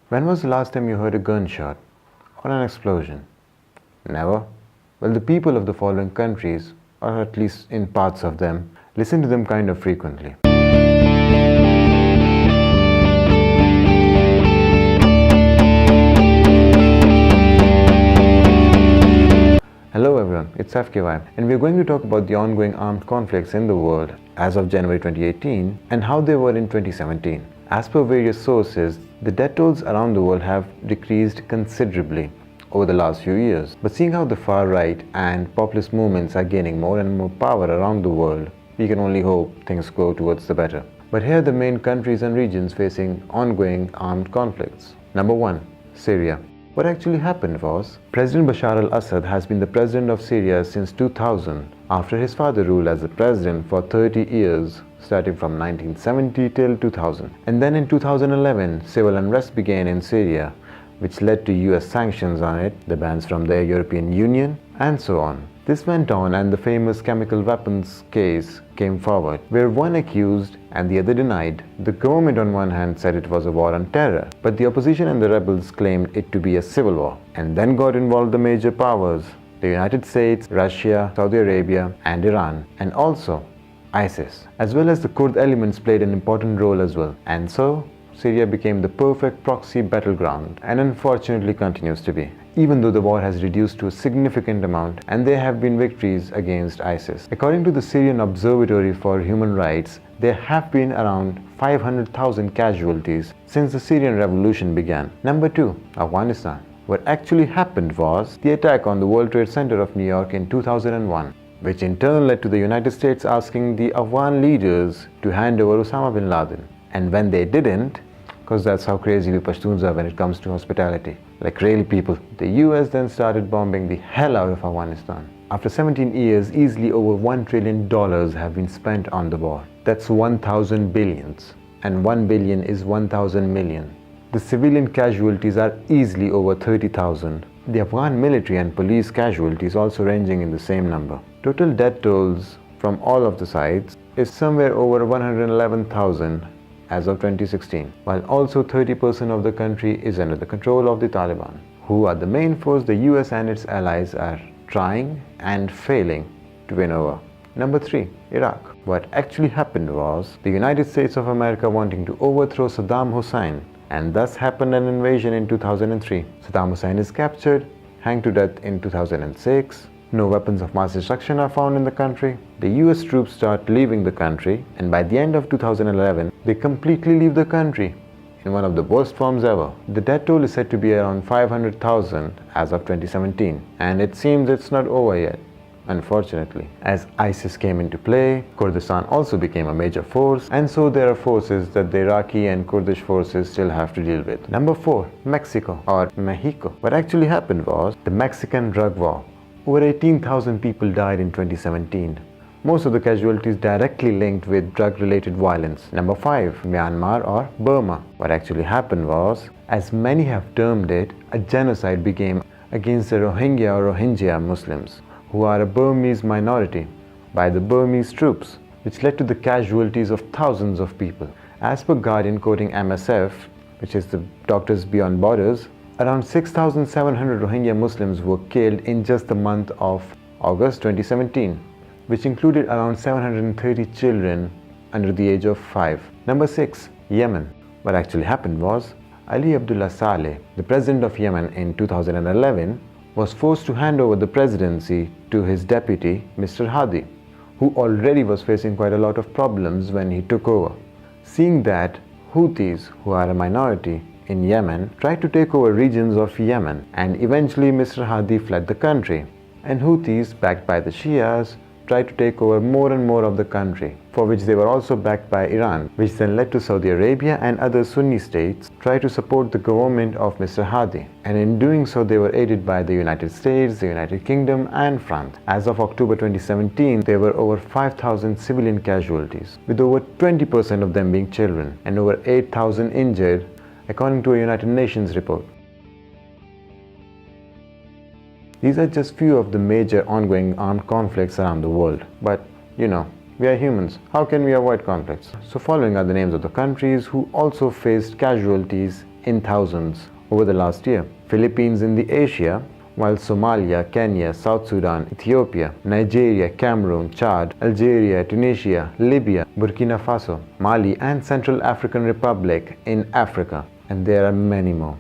When was the last time you heard a gunshot or an explosion? Never? Well, the people of the following countries, or at least in parts of them, listen to them kind of frequently. Hello everyone, it's FKY, and we're going to talk about the ongoing armed conflicts in the world as of January 2018 and how they were in 2017. As per various sources, the death tolls around the world have decreased considerably over the last few years. But seeing how the far right and populist movements are gaining more and more power around the world, we can only hope things go towards the better. But here are the main countries and regions facing ongoing armed conflicts. Number 1. Syria. What actually happened was, President Bashar al-Assad has been the president of Syria since 2000, after his father ruled as the president for 30 years, starting from 1970 till 2000. And then in 2011, civil unrest began in Syria, which led to US sanctions on it, the bans from the European Union, and so on. This went on, and the famous chemical weapons case came forward, where one accused and the other denied. The government on one hand said it was a war on terror, but the opposition and the rebels claimed it to be a civil war. And then got involved the major powers, the United States, Russia, Saudi Arabia, and Iran, and also ISIS, as well as the Kurd elements played an important role as well. And so, Syria became the perfect proxy battleground, and unfortunately continues to be, even though the war has reduced to a significant amount and there have been victories against ISIS. According to the Syrian Observatory for Human Rights, there have been around 500,000 casualties since the Syrian revolution began. Number 2. Afghanistan. What actually happened was the attack on the World Trade Center of New York in 2001, which in turn led to the United States asking the Afghan leaders to hand over Osama bin Laden. And when they didn't, because that's how crazy we Pashtuns are when it comes to hospitality, like real people, the US then started bombing the hell out of Afghanistan. After 17 years, easily over $1 trillion have been spent on the war. That's 1,000 billions, and 1 billion is 1,000 million. The civilian casualties are easily over 30,000. The Afghan military and police casualties also ranging in the same number. Total death tolls from all of the sides is somewhere over 111,000 as of 2016, while also 30% of the country is under the control of the Taliban, who are the main force the US and its allies are trying and failing to win over. Number 3. Iraq. What actually happened was the United States of America wanting to overthrow Saddam Hussein, and thus happened an invasion in 2003. Saddam Hussein is captured, hanged to death in 2006. No weapons of mass destruction are found in the country. The US troops start leaving the country, and by the end of 2011, they completely leave the country in one of the worst forms ever. The death toll is said to be around 500,000 as of 2017, and it seems it's not over yet, unfortunately. As ISIS came into play, Kurdistan also became a major force, and so there are forces that the Iraqi and Kurdish forces still have to deal with. Number 4. Mexico, or Mexico. What actually happened was the Mexican drug war. Over 18,000 people died in 2017. Most of the casualties directly linked with drug-related violence. Number 5. Myanmar or Burma. What actually happened was, as many have termed it, a genocide began against the Rohingya Muslims, who are a Burmese minority, by the Burmese troops, which led to the casualties of thousands of people. As per Guardian quoting MSF, which is the Doctors Beyond Borders, around 6,700 Rohingya Muslims were killed in just the month of August 2017, which included around 730 children under the age of 5. Number 6. Yemen. What actually happened was, Ali Abdullah Saleh, the president of Yemen in 2011, was forced to hand over the presidency to his deputy, Mr. Hadi, who already was facing quite a lot of problems when he took over. Seeing that, Houthis, who are a minority in Yemen, tried to take over regions of Yemen, and eventually Mr. Hadi fled the country. And Houthis, backed by the Shias, tried to take over more and more of the country, for which they were also backed by Iran, which then led to Saudi Arabia and other Sunni states try to support the government of Mr. Hadi. And in doing so, they were aided by the United States, the United Kingdom, and France. As of October 2017, there were over 5,000 civilian casualties, with over 20% of them being children, and over 8,000 injured, according to a United Nations report. These are just few of the major ongoing armed conflicts around the world. But, you know, we are humans. How can we avoid conflicts? So following are the names of the countries who also faced casualties in thousands over the last year. Philippines in the Asia, while Somalia, Kenya, South Sudan, Ethiopia, Nigeria, Cameroon, Chad, Algeria, Tunisia, Libya, Burkina Faso, Mali and Central African Republic in Africa. And there are many more.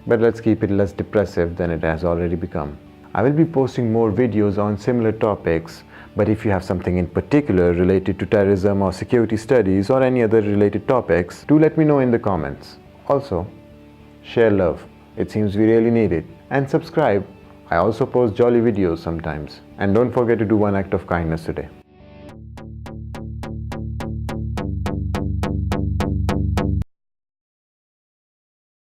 But let's keep it less depressive than it has already become. I will be posting more videos on similar topics, but if you have something in particular related to terrorism or security studies or any other related topics, do let me know in the comments. Also, share love. It seems we really need it. And subscribe. I also post jolly videos sometimes. And don't forget to do one act of kindness today.